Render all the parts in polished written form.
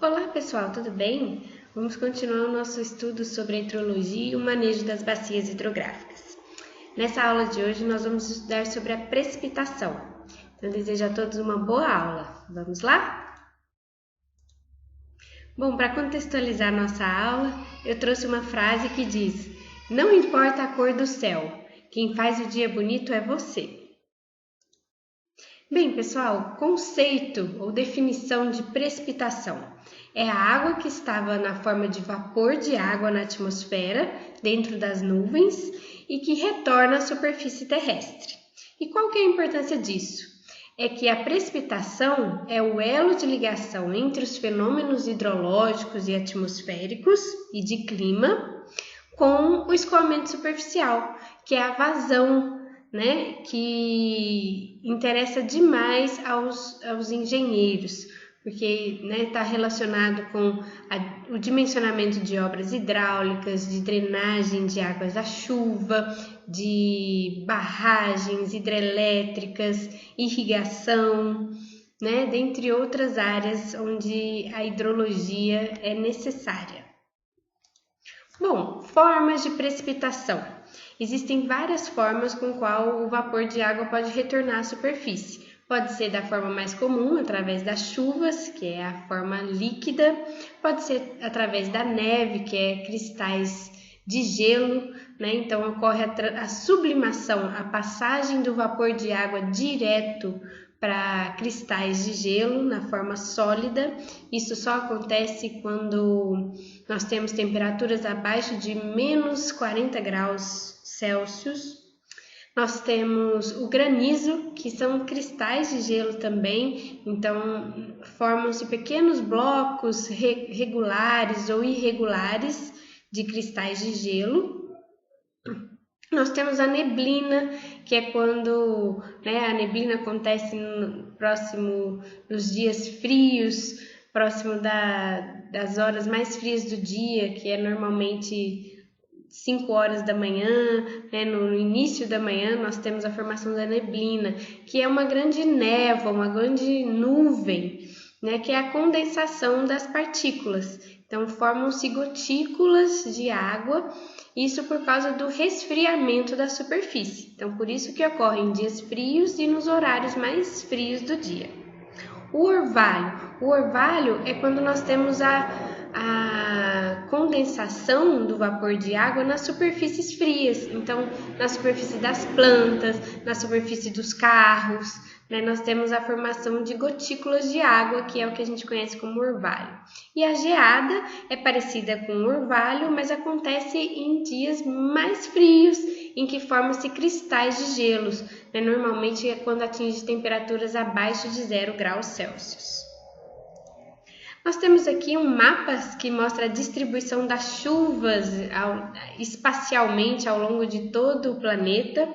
Olá pessoal, tudo bem? Vamos continuar o nosso estudo sobre a hidrologia e o manejo das bacias hidrográficas. Nessa aula de hoje nós vamos estudar sobre a precipitação. Então eu desejo a todos uma boa aula. Vamos lá? Bom, para contextualizar nossa aula, eu trouxe uma frase que diz: "Não importa a cor do céu, quem faz o dia bonito é você." Bem, pessoal, conceito ou definição de precipitação é a água que estava na forma de vapor de água na atmosfera, dentro das nuvens, e que retorna à superfície terrestre. E qual que é a importância disso? É que a precipitação é o elo de ligação entre os fenômenos hidrológicos e atmosféricos e de clima com o escoamento superficial, que é a vazão, que interessa demais aos engenheiros, porque está relacionado com o dimensionamento de obras hidráulicas, de drenagem de águas da chuva, de barragens hidrelétricas, irrigação, dentre outras áreas onde a hidrologia é necessária. Bom, formas de precipitação. Existem várias formas com qual o vapor de água pode retornar à superfície. Pode ser da forma mais comum, através das chuvas, que é a forma líquida. Pode ser através da neve, que é cristais de gelo, Então ocorre a sublimação, a passagem do vapor de água direto para cristais de gelo na forma sólida. Isso só acontece quando nós temos temperaturas abaixo de menos 40 graus Celsius. Nós temos o granizo, que são cristais de gelo também, então formam-se pequenos blocos regulares ou irregulares de cristais de gelo. Nós temos a neblina, que é quando a neblina acontece próximo dos dias frios, próximo das horas mais frias do dia, que é normalmente 5 horas da manhã, no início da manhã nós temos a formação da neblina, que é uma grande névoa, uma grande nuvem, que é a condensação das partículas. Então formam-se gotículas de água, isso por causa do resfriamento da superfície. Então por isso que ocorre em dias frios e nos horários mais frios do dia. O orvalho é quando nós temos a condensação do vapor de água nas superfícies frias, então na superfície das plantas, na superfície dos carros, nós temos a formação de gotículas de água, que é o que a gente conhece como orvalho. E a geada é parecida com o orvalho, mas acontece em dias mais frios, em que formam-se cristais de gelos, normalmente é quando atinge temperaturas abaixo de 0 graus Celsius. Nós temos aqui um mapa que mostra a distribuição das chuvas espacialmente ao longo de todo o planeta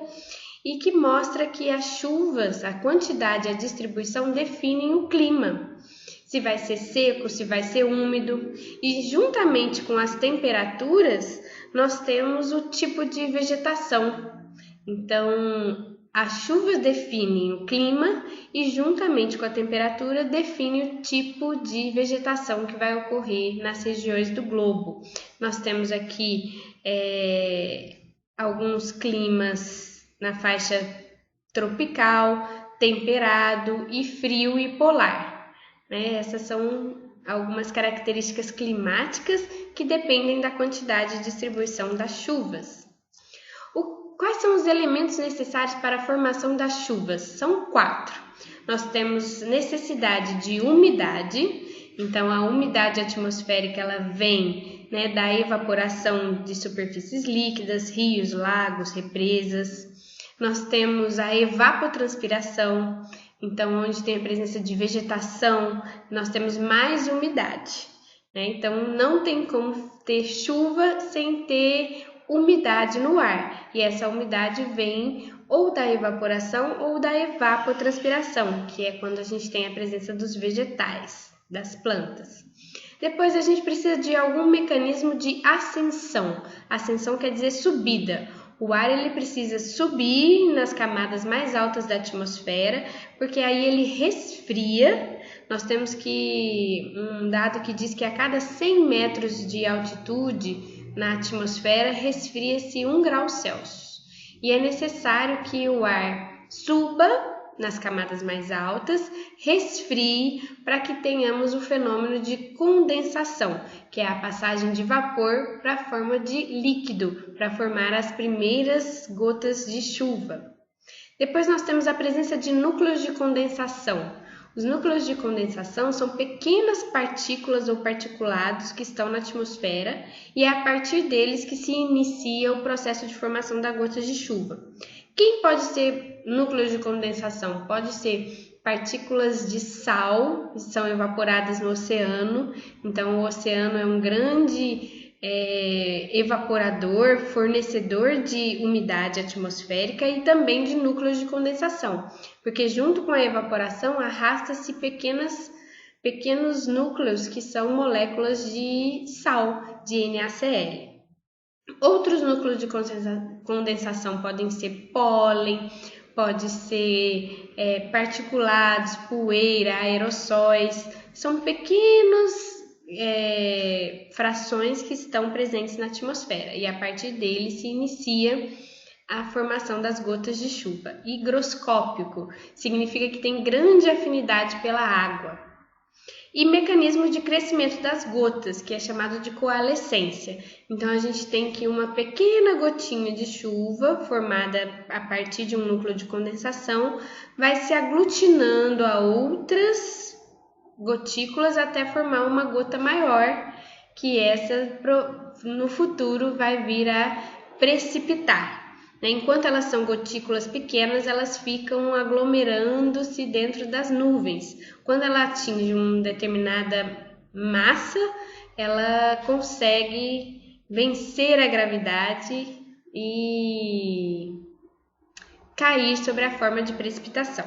e que mostra que as chuvas, a quantidade e a distribuição definem o clima. Se vai ser seco, se vai ser úmido, e juntamente com as temperaturas nós temos o tipo de vegetação. Então, as chuvas definem o clima e, juntamente com a temperatura, define o tipo de vegetação que vai ocorrer nas regiões do globo. Nós temos aqui alguns climas na faixa tropical, temperado e frio e polar. Essas são algumas características climáticas que dependem da quantidade e distribuição das chuvas. Quais são os elementos necessários para a formação das chuvas? São 4. Nós temos necessidade de umidade, então a umidade atmosférica ela vem da evaporação de superfícies líquidas, rios, lagos, represas. Nós temos a evapotranspiração, então onde tem a presença de vegetação, nós temos mais umidade. Então não tem como ter chuva sem ter umidade no ar, e essa umidade vem ou da evaporação ou da evapotranspiração, que é quando a gente tem a presença dos vegetais, das plantas. Depois a gente precisa de algum mecanismo de ascensão. Ascensão quer dizer subida. O ar ele precisa subir nas camadas mais altas da atmosfera, porque aí ele resfria nós temos um dado que diz que a cada 100 metros de altitude na atmosfera resfria-se 1 grau Celsius. E é necessário que o ar suba nas camadas mais altas, resfrie para que tenhamos o fenômeno de condensação, que é a passagem de vapor para a forma de líquido, para formar as primeiras gotas de chuva. Depois nós temos a presença de núcleos de condensação. Os núcleos de condensação são pequenas partículas ou particulados que estão na atmosfera e é a partir deles que se inicia o processo de formação das gotas de chuva. Quem pode ser núcleos de condensação? Pode ser partículas de sal que são evaporadas no oceano. Então, o oceano é um grande evaporador, fornecedor de umidade atmosférica e também de núcleos de condensação, porque junto com a evaporação arrasta-se pequenos núcleos que são moléculas de sal, de NaCl. Outros núcleos de condensação podem ser pólen, pode ser particulados, poeira, aerossóis, são pequenos frações que estão presentes na atmosfera e a partir deles se inicia a formação das gotas de chuva. Higroscópico significa que tem grande afinidade pela água. E mecanismo de crescimento das gotas, que é chamado de coalescência. Então, a gente tem que uma pequena gotinha de chuva, formada a partir de um núcleo de condensação, vai se aglutinando a outras gotículas até formar uma gota maior, que essa no futuro vai vir a precipitar. Enquanto elas são gotículas pequenas, elas ficam aglomerando-se dentro das nuvens. Quando ela atinge uma determinada massa, ela consegue vencer a gravidade e cair sobre a forma de precipitação.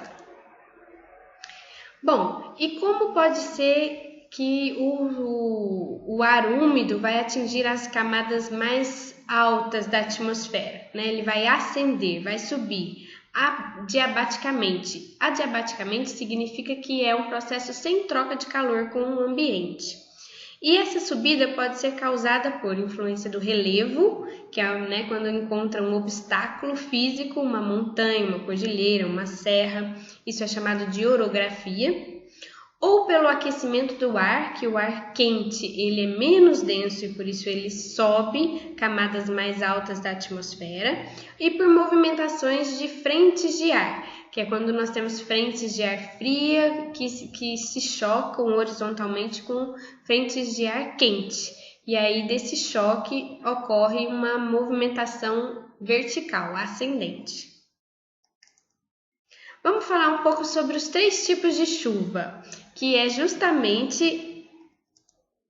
Bom, e como pode ser que o ar úmido vai atingir as camadas mais altas da atmosfera, né? Ele vai ascender, vai subir adiabaticamente. Adiabaticamente significa que é um processo sem troca de calor com o ambiente. E essa subida pode ser causada por influência do relevo, que é quando encontra um obstáculo físico, uma montanha, uma cordilheira, uma serra, isso é chamado de orografia. Ou pelo aquecimento do ar, que o ar quente ele é menos denso e por isso ele sobe camadas mais altas da atmosfera, e por movimentações de frentes de ar, que é quando nós temos frentes de ar fria que se chocam horizontalmente com frentes de ar quente. E aí desse choque ocorre uma movimentação vertical, ascendente. Vamos falar um pouco sobre os 3 tipos de chuva, que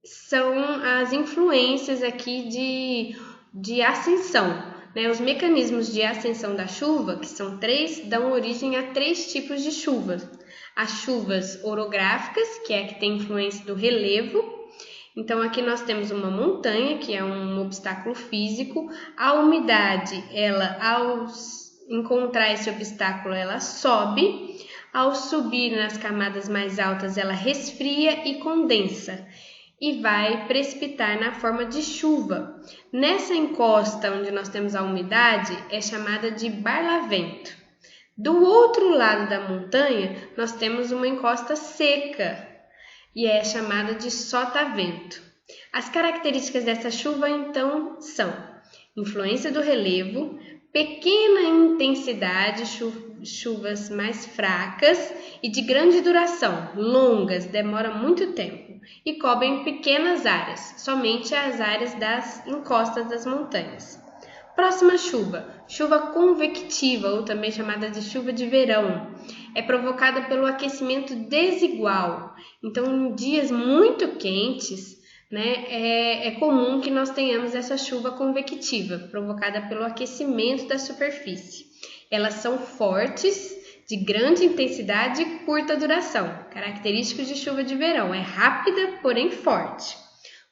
são as influências aqui de ascensão. Os mecanismos de ascensão da chuva, que são 3, dão origem a 3 tipos de chuvas. As chuvas orográficas, que é a que tem influência do relevo. Então, aqui nós temos uma montanha, que é um obstáculo físico. A umidade, ao encontrar esse obstáculo, ela sobe. Ao subir nas camadas mais altas, ela resfria e condensa e vai precipitar na forma de chuva. Nessa encosta onde nós temos a umidade, é chamada de barlavento. Do outro lado da montanha, nós temos uma encosta seca e é chamada de sotavento. As características dessa chuva, então, são influência do relevo, pequena intensidade, chuvas mais fracas e de grande duração, longas, demoram muito tempo e cobrem pequenas áreas, somente as áreas das encostas das montanhas. Próxima chuva convectiva, ou também chamada de chuva de verão, é provocada pelo aquecimento desigual. Então, em dias muito quentes, é comum que nós tenhamos essa chuva convectiva, provocada pelo aquecimento da superfície. Elas são fortes, de grande intensidade e curta duração. Característicos de chuva de verão, é rápida, porém forte.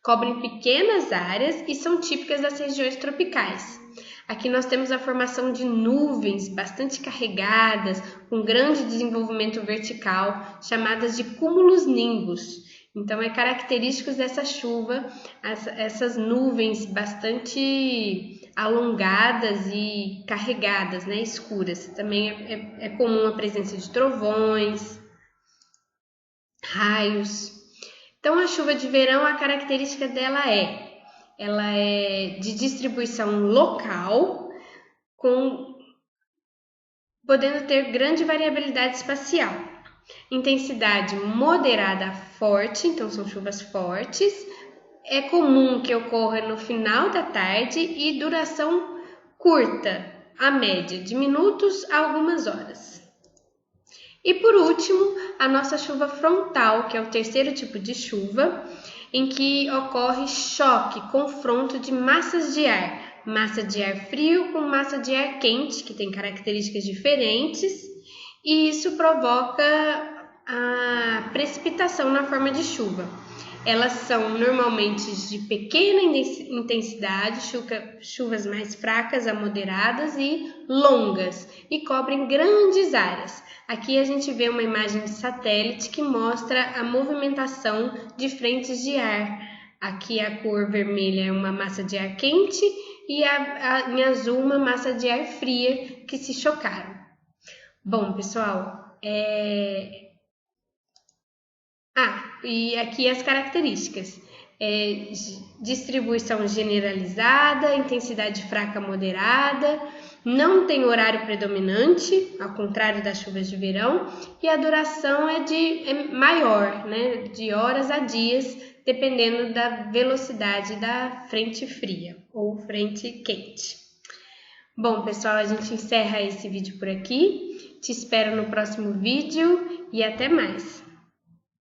Cobrem pequenas áreas e são típicas das regiões tropicais. Aqui nós temos a formação de nuvens bastante carregadas, com grande desenvolvimento vertical, chamadas de cúmulos nimbus. Então, é característico dessa chuva, essas nuvens bastante alongadas e carregadas, né, escuras. Também é comum a presença de trovões, raios. Então, a chuva de verão, a característica dela ela é de distribuição local, podendo ter grande variabilidade espacial. Intensidade moderada a forte, então são chuvas fortes. É comum que ocorra no final da tarde e duração curta, a média, de minutos a algumas horas. E por último, a nossa chuva frontal, que é o terceiro tipo de chuva, em que ocorre choque, confronto de massas de ar. Massa de ar frio com massa de ar quente, que tem características diferentes, e isso provoca a precipitação na forma de chuva. Elas são normalmente de pequena intensidade, chuvas mais fracas a moderadas e longas, e cobrem grandes áreas. Aqui a gente vê uma imagem de satélite que mostra a movimentação de frentes de ar. Aqui a cor vermelha é uma massa de ar quente e em azul uma massa de ar fria que se chocaram. Bom, pessoal, e aqui as características. Distribuição generalizada, intensidade fraca moderada, não tem horário predominante, ao contrário das chuvas de verão, e a duração é maior, né, de horas a dias, dependendo da velocidade da frente fria ou frente quente. Bom, pessoal, a gente encerra esse vídeo por aqui. Te espero no próximo vídeo e até mais!